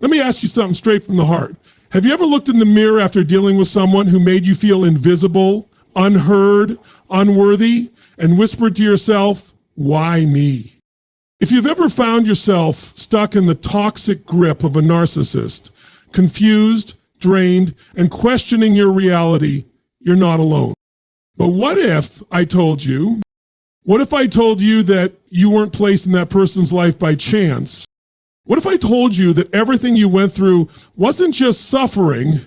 Let me ask you something straight from the heart. Have you ever looked in the mirror after dealing with someone who made you feel invisible, unheard, unworthy, and whispered to yourself, why me? If you've ever found yourself stuck in the toxic grip of a narcissist, confused, drained, and questioning your reality, you're not alone. But what if I told you that you weren't placed in that person's life by chance? What if I told you that everything you went through wasn't just suffering,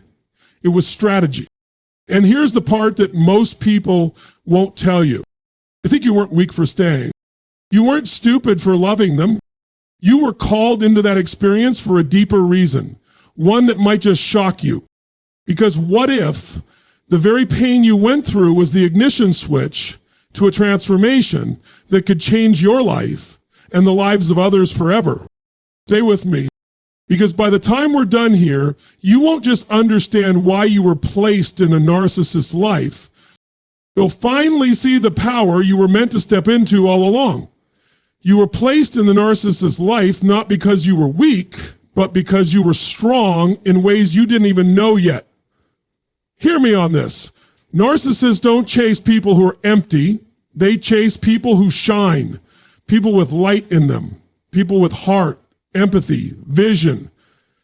it was strategy? And here's the part that most people won't tell you. I think you weren't weak for staying. You weren't stupid for loving them. You were called into that experience for a deeper reason, one that might just shock you. Because what if the very pain you went through was the ignition switch to a transformation that could change your life and the lives of others forever? Stay with me, because by the time we're done here, you won't just understand why you were placed in a narcissist's life. You'll finally see the power you were meant to step into all along. You were placed in the narcissist's life not because you were weak, but because you were strong in ways you didn't even know yet. Hear me on this. Narcissists don't chase people who are empty. They chase people who shine, people with light in them, people with heart, empathy, vision.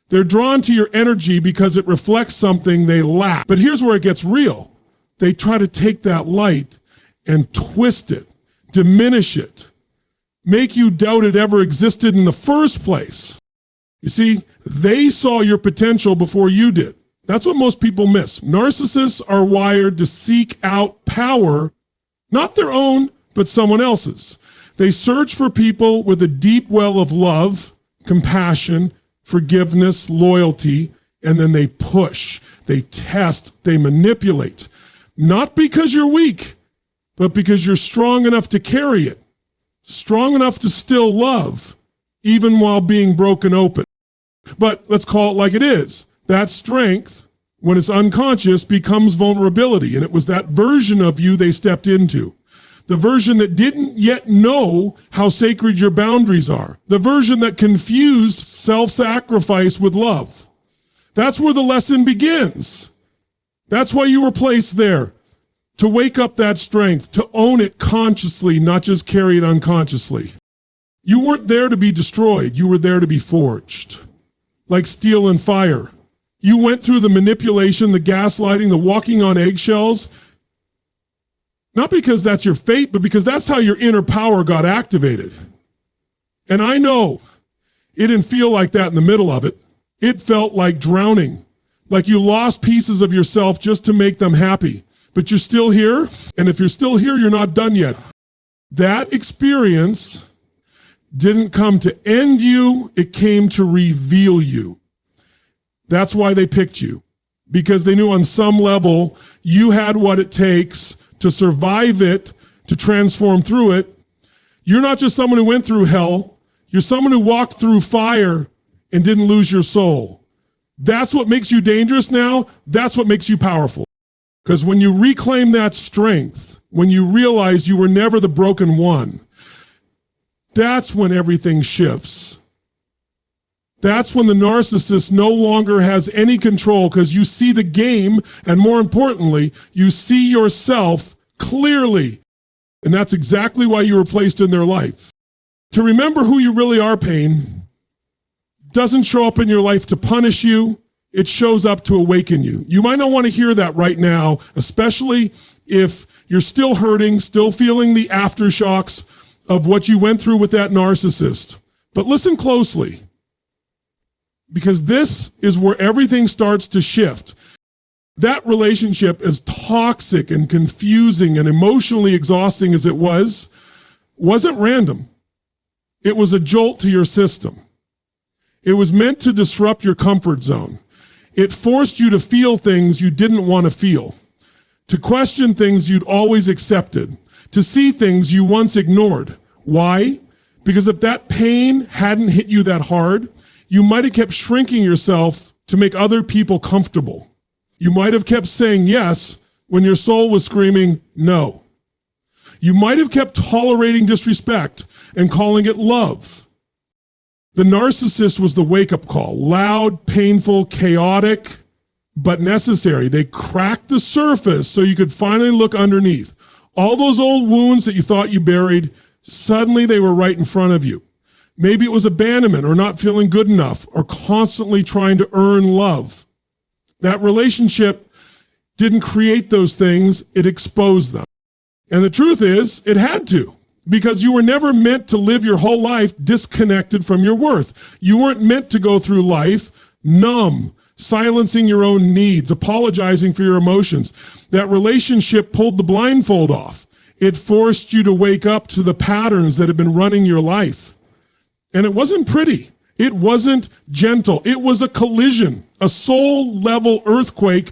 They're drawn to your energy because it reflects something they lack. But here's where it gets real. They try to take that light and twist it, diminish it, make you doubt it ever existed in the first place. You see, they saw your potential before you did. That's what most people miss. Narcissists are wired to seek out power, not their own, but someone else's. They search for people with a deep well of love, compassion, forgiveness, loyalty, and then they push, they test, they manipulate. Not because you're weak, but because you're strong enough to carry it, strong enough to still love, even while being broken open. But let's call it like it is. That strength, when it's unconscious, becomes vulnerability. And it was that version of you they stepped into. The version that didn't yet know how sacred your boundaries are. The version that confused self-sacrifice with love. That's where the lesson begins. That's why you were placed there. To wake up that strength, to own it consciously, not just carry it unconsciously. You weren't there to be destroyed. You were there to be forged. Like steel and fire. You went through the manipulation, the gaslighting, the walking on eggshells. Not because that's your fate, but because that's how your inner power got activated. And I know it didn't feel like that in the middle of it. It felt like drowning, like you lost pieces of yourself just to make them happy. But you're still here, and if you're still here, you're not done yet. That experience didn't come to end you, it came to reveal you. That's why they picked you, because they knew on some level you had what it takes to survive it, to transform through it. You're not just someone who went through hell. You're someone who walked through fire and didn't lose your soul. That's what makes you dangerous now. That's what makes you powerful. Because when you reclaim that strength, when you realize you were never the broken one, that's when everything shifts. That's when the narcissist no longer has any control, because you see the game, and more importantly, you see yourself clearly. And that's exactly why you were placed in their life. To remember who you really are, pain, doesn't show up in your life to punish you. It shows up to awaken you. You might not want to hear that right now, especially if you're still hurting, still feeling the aftershocks of what you went through with that narcissist. But listen closely, because this is where everything starts to shift. That relationship, as toxic and confusing and emotionally exhausting as it wasn't random. It was a jolt to your system. It was meant to disrupt your comfort zone. It forced you to feel things you didn't want to feel, to question things you'd always accepted, to see things you once ignored. Why? Because if that pain hadn't hit you that hard, you might have kept shrinking yourself to make other people comfortable. You might have kept saying yes when your soul was screaming no. You might have kept tolerating disrespect and calling it love. The narcissist was the wake-up call. Loud, painful, chaotic, but necessary. They cracked the surface so you could finally look underneath. All those old wounds that you thought you buried, suddenly they were right in front of you. Maybe it was abandonment or not feeling good enough or constantly trying to earn love. That relationship didn't create those things, it exposed them. And the truth is, it had to, because you were never meant to live your whole life disconnected from your worth. You weren't meant to go through life numb, silencing your own needs, apologizing for your emotions. That relationship pulled the blindfold off. It forced you to wake up to the patterns that had been running your life. And it wasn't pretty. It wasn't gentle. It was a collision, a soul-level earthquake.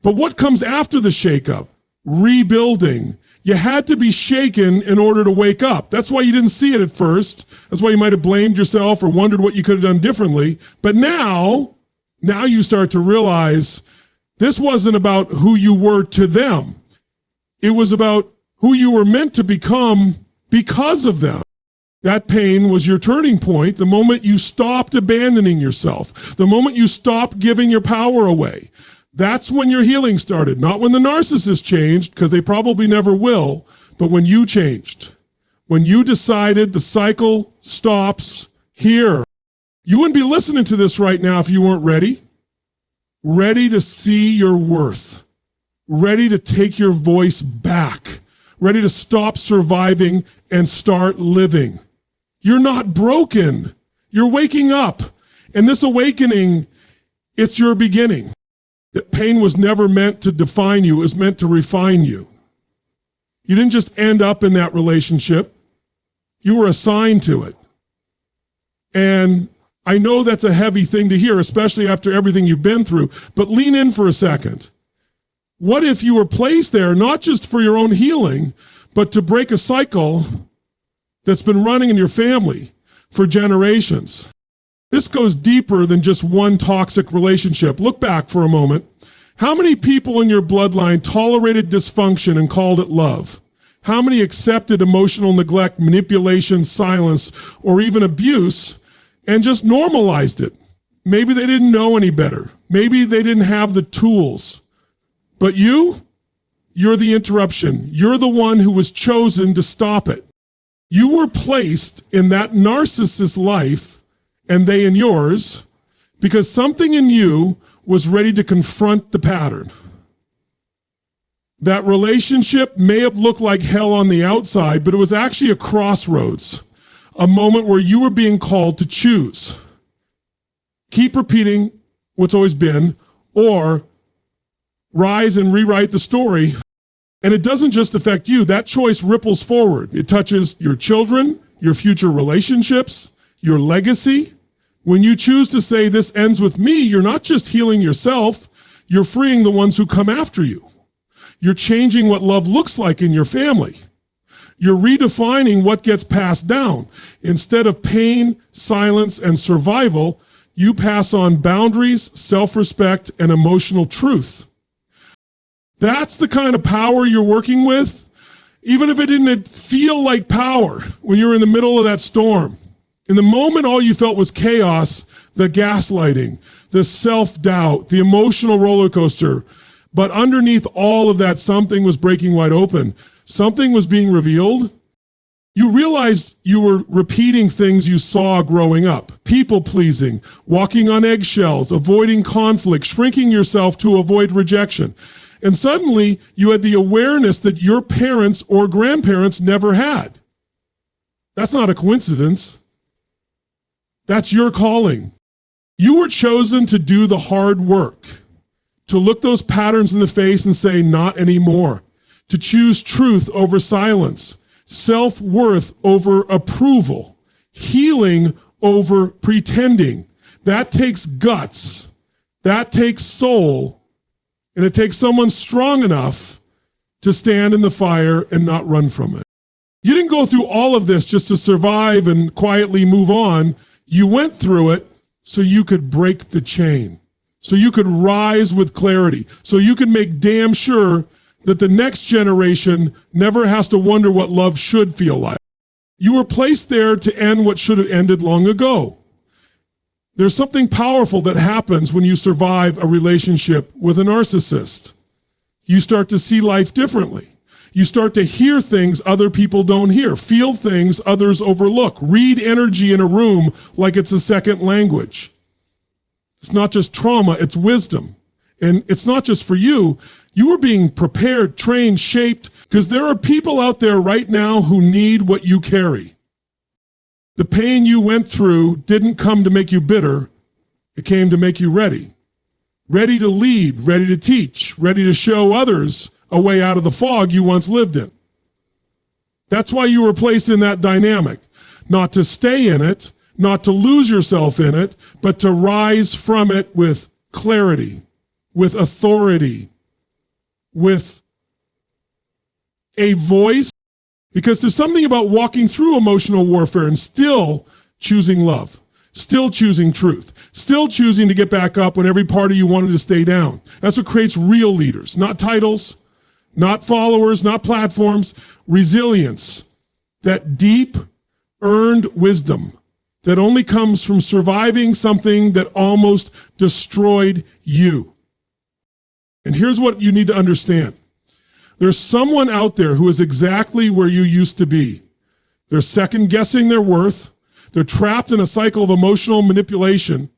But what comes after the shakeup? Rebuilding. You had to be shaken in order to wake up. That's why you didn't see it at first. That's why you might have blamed yourself or wondered what you could have done differently. But now you start to realize this wasn't about who you were to them. It was about who you were meant to become because of them. That pain was your turning point the moment you stopped abandoning yourself, the moment you stopped giving your power away. That's when your healing started, not when the narcissist changed, because they probably never will, but when you changed. When you decided the cycle stops here. You wouldn't be listening to this right now if you weren't ready. Ready to see your worth. Ready to take your voice back. Ready to stop surviving and start living. You're not broken. You're waking up. And this awakening, it's your beginning. That pain was never meant to define you. It was meant to refine you. You didn't just end up in that relationship. You were assigned to it. And I know that's a heavy thing to hear, especially after everything you've been through, but lean in for a second. What if you were placed there, not just for your own healing, but to break a cycle that's been running in your family for generations? This goes deeper than just one toxic relationship. Look back for a moment. How many people in your bloodline tolerated dysfunction and called it love? How many accepted emotional neglect, manipulation, silence, or even abuse and just normalized it? Maybe they didn't know any better. Maybe they didn't have the tools. But you're the interruption. You're the one who was chosen to stop it. You were placed in that narcissist's life, and they in yours, because something in you was ready to confront the pattern. That relationship may have looked like hell on the outside, but it was actually a crossroads, a moment where you were being called to choose. Keep repeating what's always been, or rise and rewrite the story. And it doesn't just affect you. That choice ripples forward. It touches your children, your future relationships, your legacy. When you choose to say this ends with me, you're not just healing yourself, you're freeing the ones who come after you. You're changing what love looks like in your family. You're redefining what gets passed down. Instead of pain, silence, and survival, you pass on boundaries, self-respect, and emotional truth. That's the kind of power you're working with, even if it didn't feel like power when you were in the middle of that storm. In the moment, all you felt was chaos, the gaslighting, the self-doubt, the emotional roller coaster. But underneath all of that, something was breaking wide open. Something was being revealed. You realized you were repeating things you saw growing up. People-pleasing, walking on eggshells, avoiding conflict, shrinking yourself to avoid rejection. And suddenly, you had the awareness that your parents or grandparents never had. That's not a coincidence. That's your calling. You were chosen to do the hard work, to look those patterns in the face and say, not anymore, to choose truth over silence, self-worth over approval, healing over pretending. That takes guts. That takes soul. And it takes someone strong enough to stand in the fire and not run from it. You didn't go through all of this just to survive and quietly move on. You went through it so you could break the chain, so you could rise with clarity, so you could make damn sure that the next generation never has to wonder what love should feel like. You were placed there to end what should have ended long ago. There's something powerful that happens when you survive a relationship with a narcissist. You start to see life differently. You start to hear things other people don't hear, feel things others overlook, read energy in a room like it's a second language. It's not just trauma, it's wisdom. And it's not just for you. You are being prepared, trained, shaped, because there are people out there right now who need what you carry. The pain you went through didn't come to make you bitter. It came to make you ready. Ready to lead, ready to teach, ready to show others a way out of the fog you once lived in. That's why you were placed in that dynamic. Not to stay in it, not to lose yourself in it, but to rise from it with clarity, with authority, with a voice. Because there's something about walking through emotional warfare and still choosing love, still choosing truth, still choosing to get back up when every part of you wanted to stay down. That's what creates real leaders, not titles, not followers, not platforms, resilience, that deep earned wisdom that only comes from surviving something that almost destroyed you. And here's what you need to understand. There's someone out there who is exactly where you used to be. They're second guessing their worth. They're trapped in a cycle of emotional manipulation.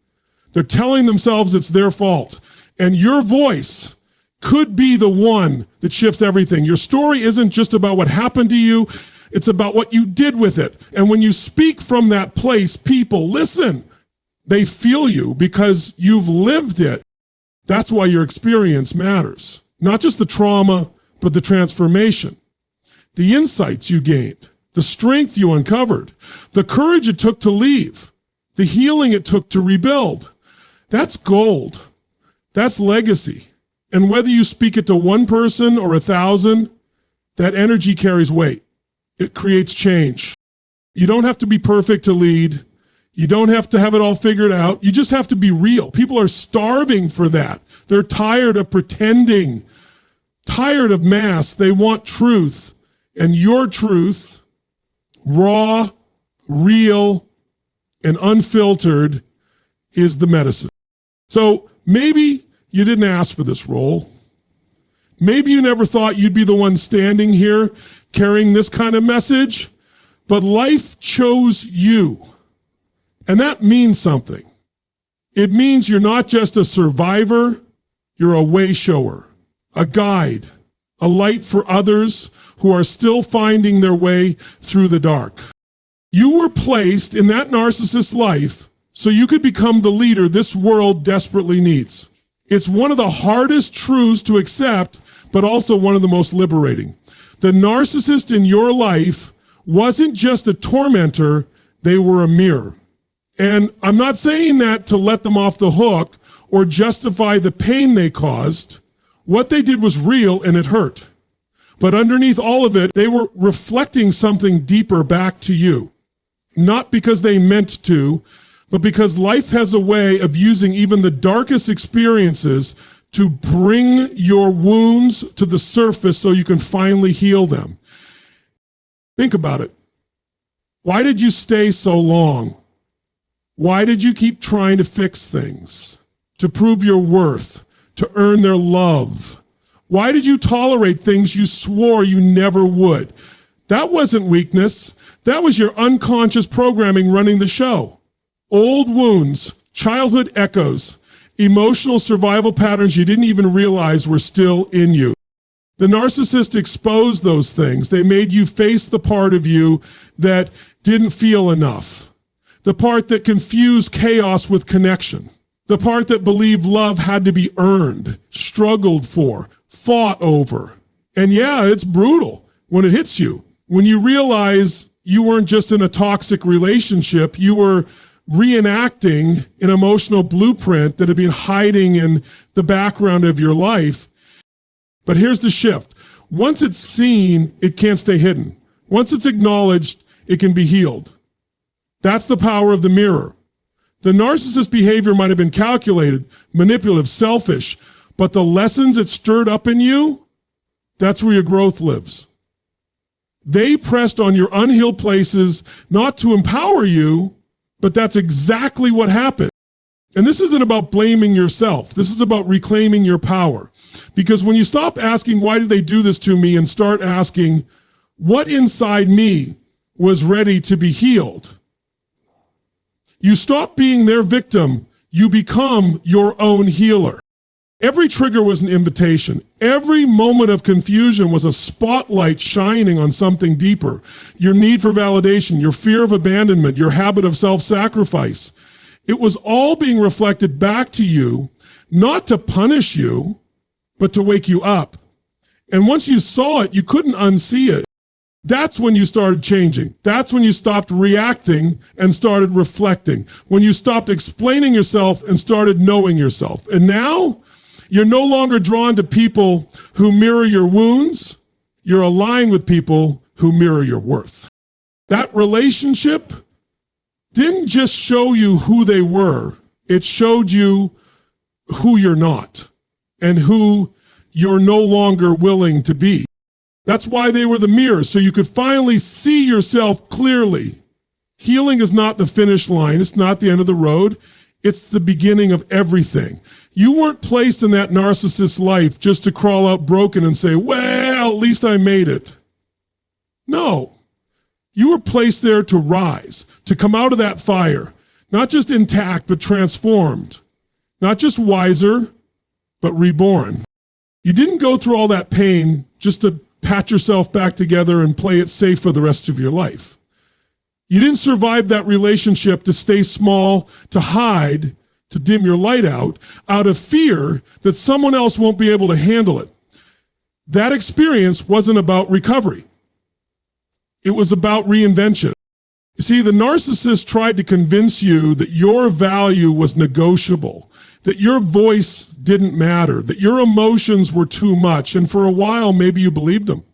They're telling themselves it's their fault. And your voice could be the one that shifts everything. Your story isn't just about what happened to you. It's about what you did with it. And when you speak from that place, people listen. They feel you because you've lived it. That's why your experience matters. Not just the trauma, but the transformation, the insights you gained, the strength you uncovered, the courage it took to leave, the healing it took to rebuild. That's gold. That's legacy. And whether you speak it to one person or 1,000, that energy carries weight. It creates change. You don't have to be perfect to lead. You don't have to have it all figured out. You just have to be real. People are starving for that. They're tired of pretending, tired of masks. They want truth. And your truth, raw, real, and unfiltered, is the medicine. So maybe you didn't ask for this role. Maybe you never thought you'd be the one standing here carrying this kind of message, but life chose you. And that means something. It means you're not just a survivor, you're a way shower, a guide, a light for others who are still finding their way through the dark. You were placed in that narcissist's life so you could become the leader this world desperately needs. It's one of the hardest truths to accept, but also one of the most liberating. The narcissist in your life wasn't just a tormentor, they were a mirror. And I'm not saying that to let them off the hook or justify the pain they caused. What they did was real and it hurt. But underneath all of it, they were reflecting something deeper back to you. Not because they meant to, but because life has a way of using even the darkest experiences to bring your wounds to the surface so you can finally heal them. Think about it. Why did you stay so long? Why did you keep trying to fix things, to prove your worth, to earn their love? Why did you tolerate things you swore you never would? That wasn't weakness. That was your unconscious programming running the show. Old wounds, childhood echoes, emotional survival patterns you didn't even realize were still in you. The narcissist exposed those things. They made you face the part of you that didn't feel enough. The part that confused chaos with connection. The part that believed love had to be earned, struggled for, fought over. And yeah, it's brutal when it hits you. When you realize you weren't just in a toxic relationship, you were reenacting an emotional blueprint that had been hiding in the background of your life. But here's the shift. Once it's seen, it can't stay hidden. Once it's acknowledged, it can be healed. That's the power of the mirror. The narcissist behavior might have been calculated, manipulative, selfish, but the lessons it stirred up in you, that's where your growth lives. They pressed on your unhealed places, not to empower you, but that's exactly what happened. And this isn't about blaming yourself. This is about reclaiming your power. Because when you stop asking, why did they do this to me, and start asking, what inside me was ready to be healed? You stop being their victim. You become your own healer. Every trigger was an invitation. Every moment of confusion was a spotlight shining on something deeper. Your need for validation, your fear of abandonment, your habit of self-sacrifice. It was all being reflected back to you, not to punish you, but to wake you up. And once you saw it, you couldn't unsee it. That's when you started changing. That's when you stopped reacting and started reflecting. When you stopped explaining yourself and started knowing yourself. And now you're no longer drawn to people who mirror your wounds. You're aligned with people who mirror your worth. That relationship didn't just show you who they were. It showed you who you're not and who you're no longer willing to be. That's why they were the mirrors, so you could finally see yourself clearly. Healing is not the finish line. It's not the end of the road. It's the beginning of everything. You weren't placed in that narcissist's life just to crawl out broken and say, well, at least I made it. No. You were placed there to rise, to come out of that fire, not just intact, but transformed. Not just wiser, but reborn. You didn't go through all that pain just to pat yourself back together and play it safe for the rest of your life. You didn't survive that relationship to stay small, to hide, to dim your light out of fear that someone else won't be able to handle it. That experience wasn't about recovery. It was about reinvention. You see, the narcissist tried to convince you that your value was negotiable, that your voice didn't matter, that your emotions were too much. And for a while, maybe you believed them.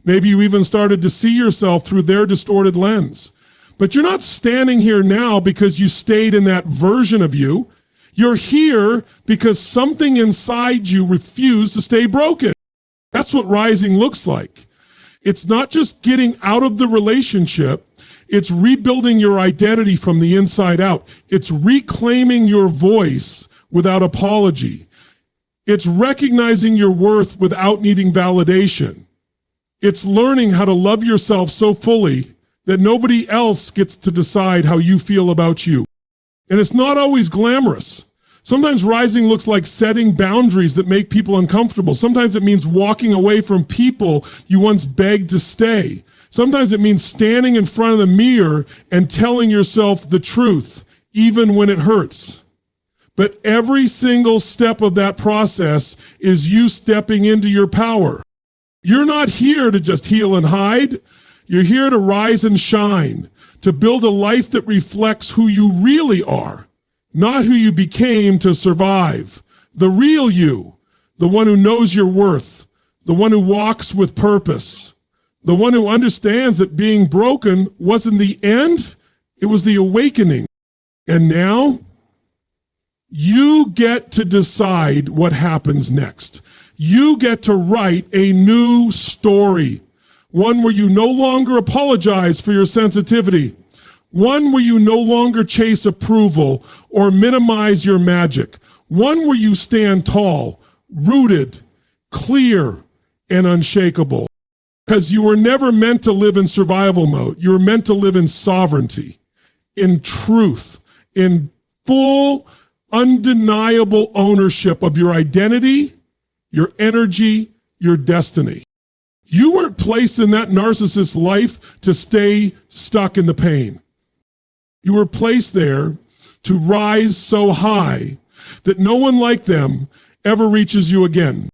Maybe you even started to see yourself through their distorted lens. But you're not standing here now because you stayed in that version of you. You're here because something inside you refused to stay broken. That's what rising looks like. It's not just getting out of the relationship. It's rebuilding your identity from the inside out. It's reclaiming your voice without apology. It's recognizing your worth without needing validation. It's learning how to love yourself so fully that nobody else gets to decide how you feel about you. And it's not always glamorous. Sometimes rising looks like setting boundaries that make people uncomfortable. Sometimes it means walking away from people you once begged to stay. Sometimes it means standing in front of the mirror and telling yourself the truth, even when it hurts. But every single step of that process is you stepping into your power. You're not here to just heal and hide. You're here to rise and shine, to build a life that reflects who you really are, not who you became to survive. The real you, the one who knows your worth, the one who walks with purpose, the one who understands that being broken wasn't the end, it was the awakening. And now, you get to decide what happens next. You get to write a new story, one where you no longer apologize for your sensitivity, one where you no longer chase approval or minimize your magic, one where you stand tall, rooted, clear, and unshakable. Because you were never meant to live in survival mode. You were meant to live in sovereignty, in truth, in full, undeniable ownership of your identity, your energy, your destiny. You weren't placed in that narcissist's life to stay stuck in the pain. You were placed there to rise so high that no one like them ever reaches you again.